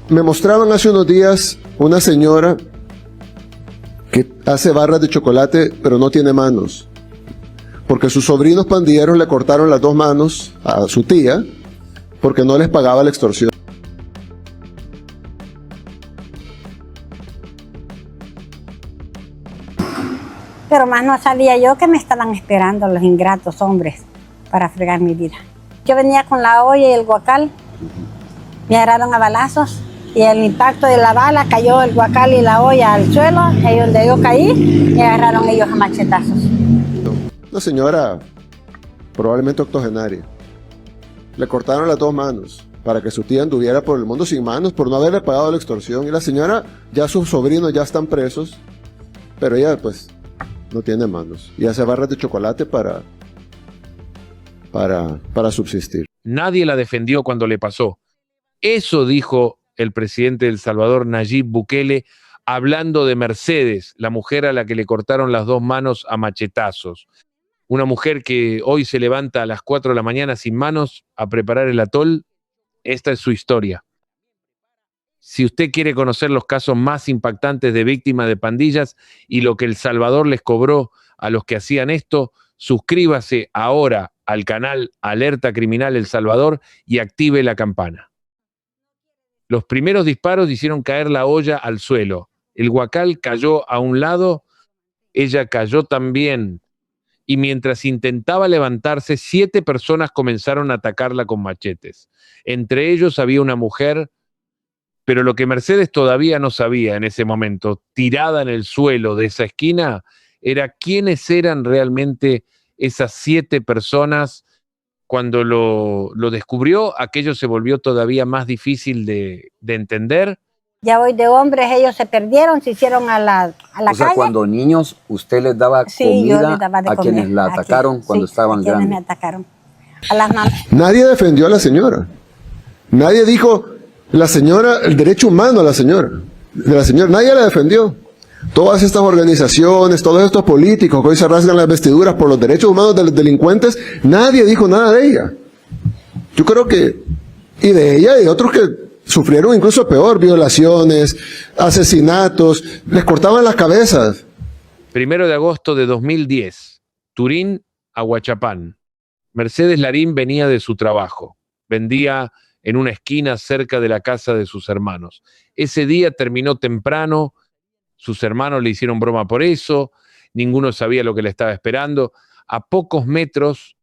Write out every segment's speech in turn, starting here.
Me mostraban hace unos días una señora que hace barras de chocolate, pero no tiene manos, porque sus sobrinos pandilleros le cortaron las 2 manos a su tía porque no les pagaba la extorsión. Pero más no sabía yo que me estaban esperando los ingratos hombres para fregar mi vida. Yo venía con la olla y el guacal, me agarraron a balazos y el impacto de la bala cayó el guacal y la olla al suelo, ahí donde yo caí, me agarraron ellos a machetazos. Una señora probablemente octogenaria. Le cortaron las 2 manos para que su tía anduviera por el mundo sin manos por no haberle pagado la extorsión. Y la señora, ya sus sobrinos ya están presos, pero ella pues no tiene manos y hace barras de chocolate para subsistir. Nadie la defendió cuando le pasó. Eso dijo el presidente de El Salvador, Nayib Bukele, hablando de Mercedes, la mujer a la que le cortaron las 2 manos a machetazos. Una mujer que hoy se levanta a las 4 de la mañana sin manos a preparar el atol. Esta es su historia. Si usted quiere conocer los casos más impactantes de víctimas de pandillas y lo que El Salvador les cobró a los que hacían esto, suscríbase ahora al canal Alerta Criminal El Salvador y active la campana. Los primeros disparos hicieron caer la olla al suelo. El guacal cayó a un lado, ella cayó también. Y mientras intentaba levantarse, 7 personas comenzaron a atacarla con machetes. Entre ellos había una mujer. Pero lo que Mercedes todavía no sabía en ese momento, tirada en el suelo de esa esquina, era quiénes eran realmente esas 7 personas. Cuando lo descubrió, aquello se volvió todavía más difícil de entender. Ya hoy de hombres ellos se perdieron, se hicieron a la O sea, calle. cuando niños usted les daba Sí, yo comida les daba de a comer. quienes la atacaron cuando sí, estaban a quienes grandes. me atacaron. A las mamás. Nadie defendió a la señora. Nadie dijo, la señora, el derecho humano a la señora, de la señora, nadie la defendió. Todas estas organizaciones, todos estos políticos que hoy se rasgan las vestiduras por los derechos humanos de los delincuentes, nadie dijo nada de ella. Yo creo que, y de ella y de otros que sufrieron incluso peor, violaciones, asesinatos, les cortaban las cabezas. 1 de agosto de 2010, Turín, Aguachapán. Mercedes Larín venía de su trabajo. Vendía en una esquina cerca de la casa de sus hermanos. Ese día terminó temprano, sus hermanos le hicieron broma por eso, ninguno sabía lo que le estaba esperando. A pocos metros,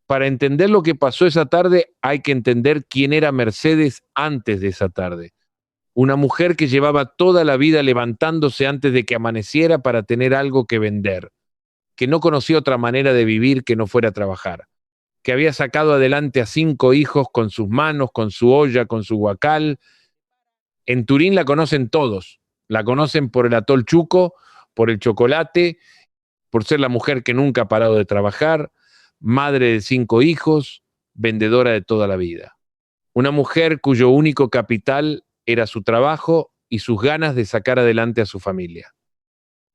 para entender lo que pasó esa tarde, hay que entender quién era Mercedes antes de esa tarde. Una mujer que llevaba toda la vida levantándose antes de que amaneciera para tener algo que vender, que no conocía otra manera de vivir que no fuera a trabajar, que había sacado adelante a 5 hijos con sus manos, con su olla, con su guacal. En Turín la conocen todos. La conocen por el atol chuco, por el chocolate, por ser la mujer que nunca ha parado de trabajar, madre de 5 hijos, vendedora de toda la vida. Una mujer cuyo único capital era su trabajo y sus ganas de sacar adelante a su familia.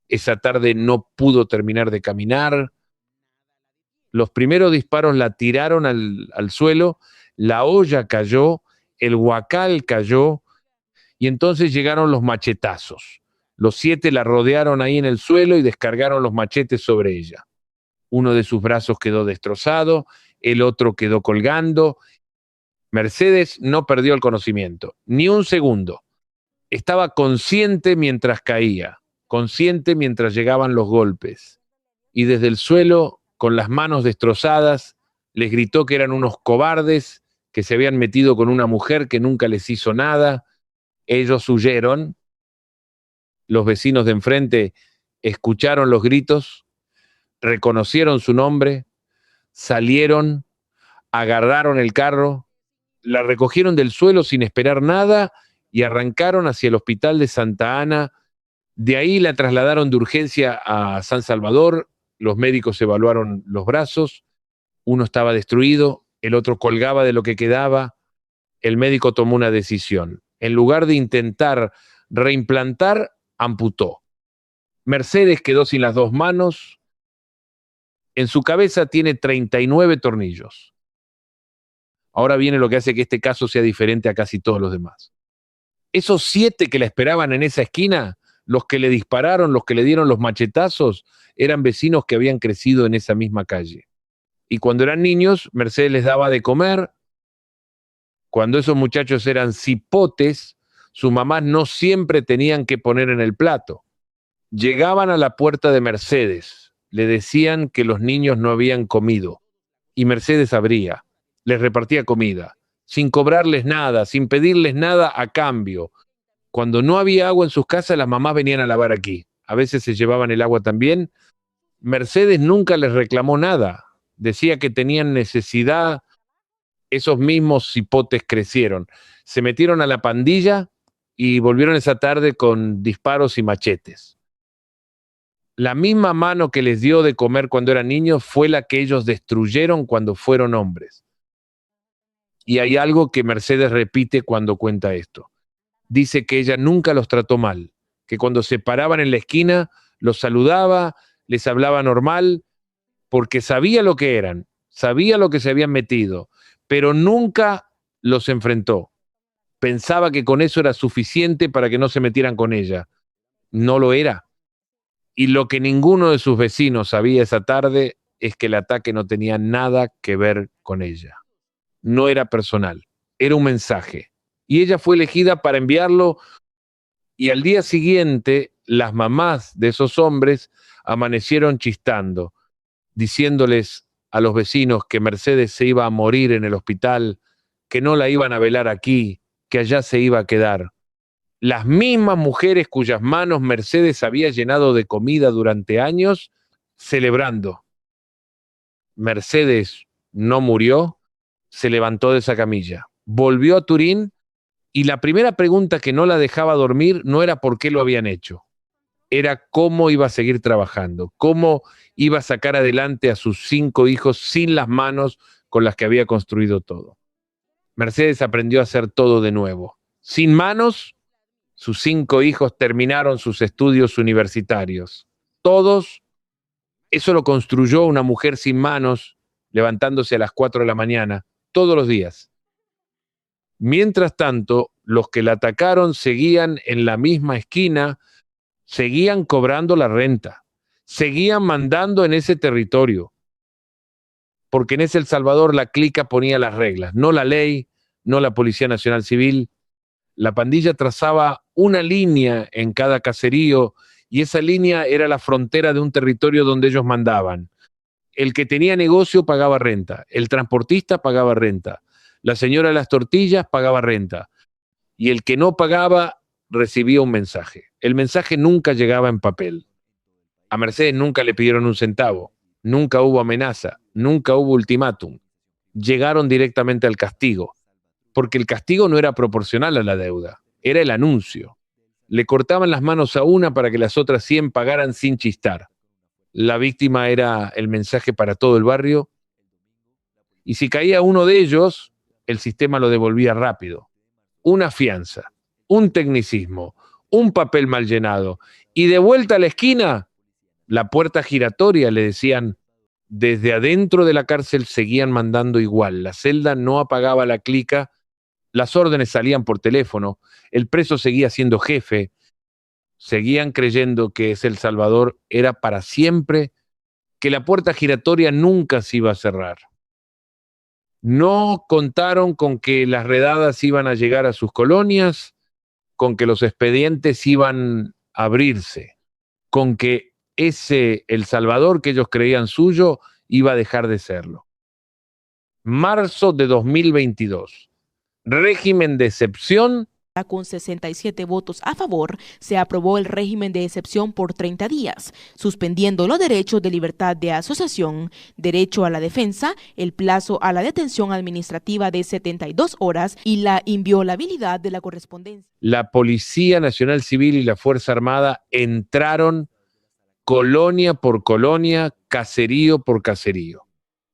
Esa tarde no pudo terminar de caminar. Los primeros disparos la tiraron al suelo, la olla cayó, el guacal cayó, y entonces llegaron los machetazos. Los 7 la rodearon ahí en el suelo y descargaron los machetes sobre ella. Uno de sus brazos quedó destrozado, el otro quedó colgando. Mercedes no perdió el conocimiento, ni un segundo. Estaba consciente mientras caía, consciente mientras llegaban los golpes. Y desde el suelo, con las manos destrozadas, les gritó que eran unos cobardes, que se habían metido con una mujer que nunca les hizo nada. Ellos huyeron. Los vecinos de enfrente escucharon los gritos, reconocieron su nombre, salieron, agarraron el carro, la recogieron del suelo sin esperar nada y arrancaron hacia el hospital de Santa Ana. De ahí la trasladaron de urgencia a San Salvador. Los médicos evaluaron los brazos. Uno estaba destruido, el otro colgaba de lo que quedaba. El médico tomó una decisión. En lugar de intentar reimplantar, amputó. Mercedes quedó sin las 2 manos. En su cabeza tiene 39 tornillos. Ahora viene lo que hace que este caso sea diferente a casi todos los demás. Esos 7 que la esperaban en esa esquina, los que le dispararon, los que le dieron los machetazos, eran vecinos que habían crecido en esa misma calle. Y cuando eran niños, Mercedes les daba de comer. Cuando esos muchachos eran cipotes, sus mamás no siempre tenían que poner en el plato. Llegaban a la puerta de Mercedes, le decían que los niños no habían comido, y Mercedes abría, les repartía comida, sin cobrarles nada, sin pedirles nada a cambio. Cuando no había agua en sus casas, las mamás venían a lavar aquí. A veces se llevaban el agua también. Mercedes nunca les reclamó nada. Decía que tenían necesidad. Esos mismos cipotes crecieron. Se metieron a la pandilla y volvieron esa tarde con disparos y machetes. La misma mano que les dio de comer cuando eran niños fue la que ellos destruyeron cuando fueron hombres. Y hay algo que Mercedes repite cuando cuenta esto. Dice que ella nunca los trató mal, que cuando se paraban en la esquina los saludaba, les hablaba normal, porque sabía lo que eran, sabía lo que se habían metido, pero nunca los enfrentó. Pensaba que con eso era suficiente para que no se metieran con ella. No lo era. Y lo que ninguno de sus vecinos sabía esa tarde es que el ataque no tenía nada que ver con ella. No era personal, era un mensaje. Y ella fue elegida para enviarlo, y al día siguiente las mamás de esos hombres amanecieron chistando, diciéndoles a los vecinos que Mercedes se iba a morir en el hospital, que no la iban a velar aquí, que allá se iba a quedar. Las mismas mujeres cuyas manos Mercedes había llenado de comida durante años, celebrando. Mercedes no murió, se levantó de esa camilla, volvió a Turín, y la primera pregunta que no la dejaba dormir no era por qué lo habían hecho, era cómo iba a seguir trabajando, cómo iba a sacar adelante a sus 5 hijos sin las manos con las que había construido todo. Mercedes aprendió a hacer todo de nuevo. Sin manos, sus 5 hijos terminaron sus estudios universitarios. Todos, eso lo construyó una mujer sin manos, levantándose a las 4 de la mañana, todos los días. Mientras tanto, los que la atacaron seguían en la misma esquina, seguían cobrando la renta, seguían mandando en ese territorio, porque en El Salvador la clica ponía las reglas, no la ley, no la Policía Nacional Civil. La pandilla trazaba una línea en cada caserío, y esa línea era la frontera de un territorio donde ellos mandaban. El que tenía negocio pagaba renta, el transportista pagaba renta, la señora de las tortillas pagaba renta, y el que no pagaba recibía un mensaje. El mensaje nunca llegaba en papel. A Mercedes nunca le pidieron un centavo, nunca hubo amenaza, nunca hubo ultimátum. Llegaron directamente al castigo, porque el castigo no era proporcional a la deuda, era el anuncio. Le cortaban las manos a una para que las otras 100 pagaran sin chistar. La víctima era el mensaje para todo el barrio, y si caía uno de ellos, el sistema lo devolvía rápido. Una fianza, un tecnicismo, un papel mal llenado, y de vuelta a la esquina, la puerta giratoria, le decían. Desde adentro de la cárcel seguían mandando igual. La celda no apagaba la clica, las órdenes salían por teléfono, el preso seguía siendo jefe, seguían creyendo que El Salvador era para siempre, que la puerta giratoria nunca se iba a cerrar. No contaron con que las redadas iban a llegar a sus colonias, con que los expedientes iban a abrirse, con que ese El Salvador que ellos creían suyo iba a dejar de serlo. Marzo de 2022. Régimen de excepción. Con 67 votos a favor, se aprobó el régimen de excepción por 30 días, suspendiendo los derechos de libertad de asociación, derecho a la defensa, el plazo a la detención administrativa de 72 horas y la inviolabilidad de la correspondencia. La Policía Nacional Civil y la Fuerza Armada entraron colonia por colonia, caserío por caserío.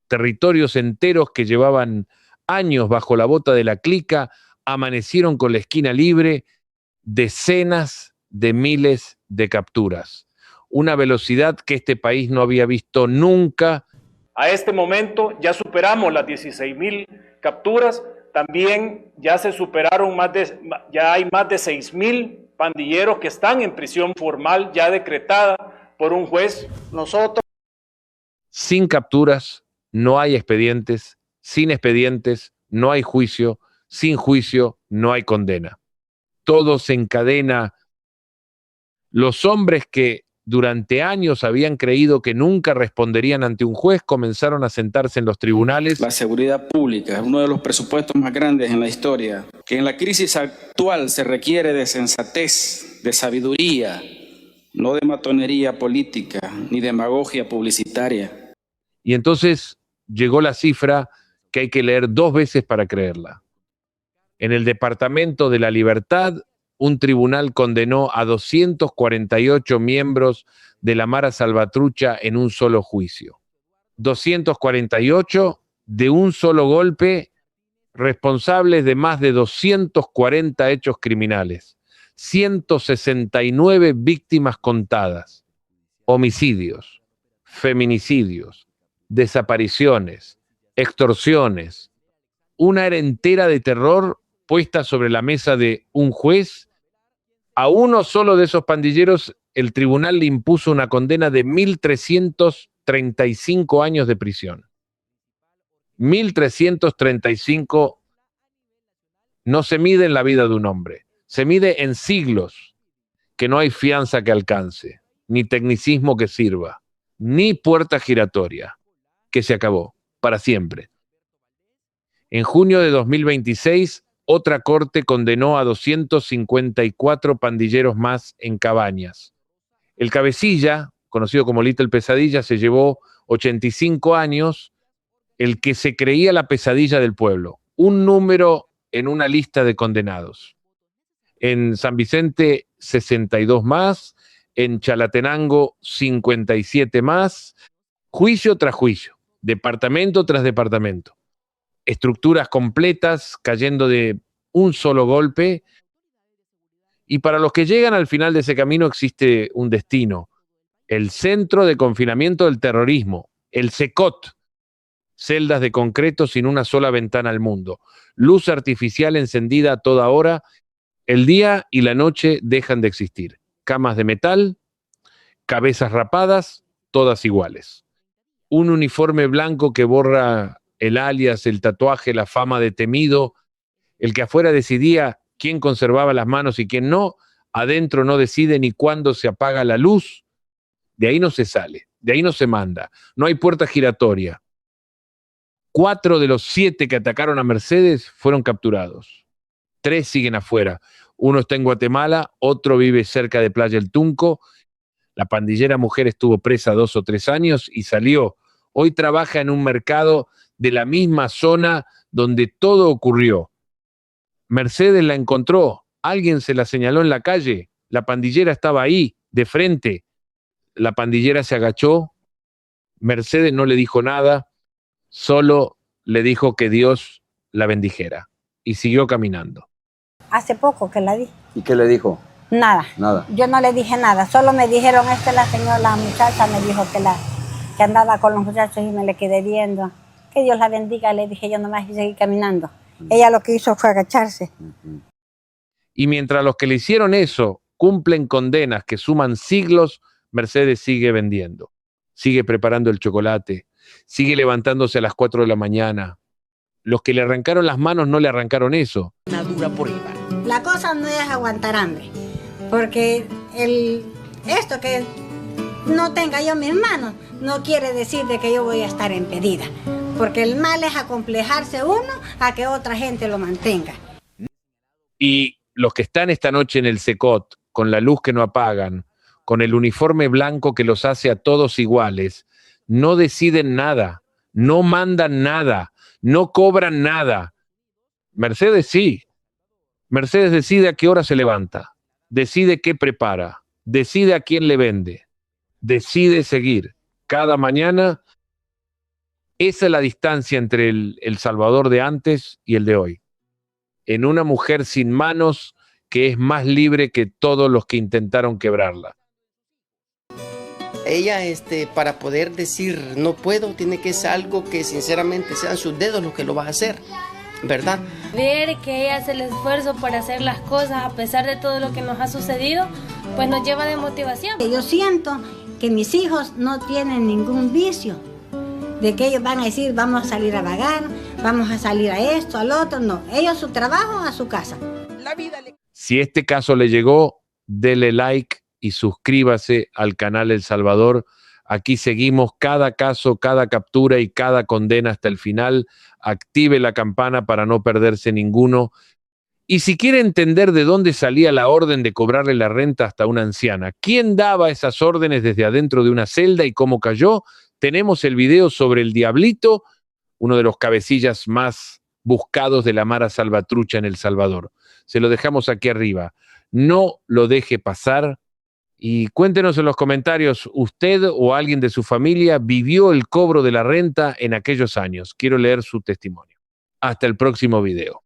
Territorios enteros que llevaban años bajo la bota de la clica amanecieron con la esquina libre, decenas de miles de capturas. Una velocidad que este país no había visto nunca A este momento ya superamos las 16,000 capturas, también ya se superaron ya hay más de 6,000 pandilleros que están en prisión formal ya decretada por un juez. Nosotros... Sin capturas no hay expedientes, sin expedientes no hay juicio, sin juicio no hay condena. Todo se encadena. Los hombres que durante años habían creído que nunca responderían ante un juez comenzaron a sentarse en los tribunales. La seguridad pública es uno de los presupuestos más grandes en la historia, que en la crisis actual se requiere de sensatez, de sabiduría, no de matonería política ni demagogia publicitaria. Y entonces llegó la cifra que hay que leer 2 veces para creerla. En el Departamento de la Libertad, un tribunal condenó a 248 miembros de la Mara Salvatrucha en un solo juicio. 248 de un solo golpe, responsables de más de 240 hechos criminales, 169 víctimas contadas, homicidios, feminicidios, desapariciones, extorsiones, una era entera de terror puesta sobre la mesa de un juez. A uno solo de esos pandilleros, el tribunal le impuso una condena de 1.335 años de prisión. 1.335 no se mide en la vida de un hombre, se mide en siglos, que no hay fianza que alcance, ni tecnicismo que sirva, ni puerta giratoria, que se acabó, para siempre. En junio de 2026, otra corte condenó a 254 pandilleros más en Cabañas. El cabecilla, conocido como Little Pesadilla, se llevó 85 años, el que se creía la pesadilla del pueblo, un número en una lista de condenados. En San Vicente, 62 más, en Chalatenango, 57 más, juicio tras juicio, departamento tras departamento. Estructuras completas cayendo de un solo golpe, y para los que llegan al final de ese camino existe un destino: el Centro de Confinamiento del Terrorismo, el CECOT, celdas de concreto sin una sola ventana al mundo, luz artificial encendida a toda hora, el día y la noche dejan de existir, camas de metal, cabezas rapadas, todas iguales, un uniforme blanco que borra el alias, el tatuaje, la fama de temido. El que afuera decidía quién conservaba las manos y quién no, adentro no decide ni cuándo se apaga la luz. De ahí no se sale, de ahí no se manda, no hay puerta giratoria. 4 de los 7 que atacaron a Mercedes fueron capturados. 3 siguen afuera. Uno está en Guatemala, otro vive cerca de Playa El Tunco. La pandillera mujer estuvo presa 2 o 3 años y salió. Hoy trabaja en un mercado de la misma zona donde todo ocurrió. Mercedes la encontró, alguien se la señaló en la calle, la pandillera estaba ahí, de frente. La pandillera se agachó, Mercedes no le dijo nada, solo le dijo que Dios la bendijera y siguió caminando. Hace poco que la di. ¿Y qué le dijo? Nada. Nada. Yo no le dije nada, solo me dijeron, la muchacha me dijo que andaba con los muchachos y me le quedé viendo. Que Dios la bendiga, le dije yo nomás y seguí caminando. Ella lo que hizo fue agacharse. Y mientras los que le hicieron eso cumplen condenas que suman siglos, Mercedes sigue vendiendo, sigue preparando el chocolate, sigue levantándose a las 4 de la mañana. Los que le arrancaron las manos no le arrancaron eso. Una dura prueba. La cosa no es aguantar hambre, porque esto que no tenga yo mis manos no quiere decir de que yo voy a estar impedida, porque el mal es acomplejarse uno a que otra gente lo mantenga. Y los que están esta noche en el CECOT, con la luz que no apagan, con el uniforme blanco que los hace a todos iguales, no deciden nada, no mandan nada, no cobran nada. Mercedes sí. Mercedes decide a qué hora se levanta, decide qué prepara, decide a quién le vende, decide seguir. Cada mañana, esa es la distancia entre el Salvador de antes y el de hoy. En una mujer sin manos que es más libre que todos los que intentaron quebrarla. ella para poder decir no puedo, tiene que ser algo que sinceramente sean sus dedos los que lo va a hacer, ¿verdad? Ver que ella hace el esfuerzo para hacer las cosas a pesar de todo lo que nos ha sucedido, pues nos lleva de motivación. Yo siento que mis hijos no tienen ningún vicio, de que ellos van a decir vamos a salir a vagar, vamos a salir a esto, al otro, no. Ellos su trabajo a su casa. Si este caso le llegó, dele like y suscríbase al canal El Salvador. Aquí seguimos cada caso, cada captura y cada condena hasta el final. Active la campana para no perderse ninguno. Y si quiere entender de dónde salía la orden de cobrarle la renta hasta una anciana, quién daba esas órdenes desde adentro de una celda y cómo cayó, tenemos el video sobre el Diablito, uno de los cabecillas más buscados de la Mara Salvatrucha en El Salvador. Se lo dejamos aquí arriba. No lo deje pasar. Y cuéntenos en los comentarios, ¿usted o alguien de su familia vivió el cobro de la renta en aquellos años? Quiero leer su testimonio. Hasta el próximo video.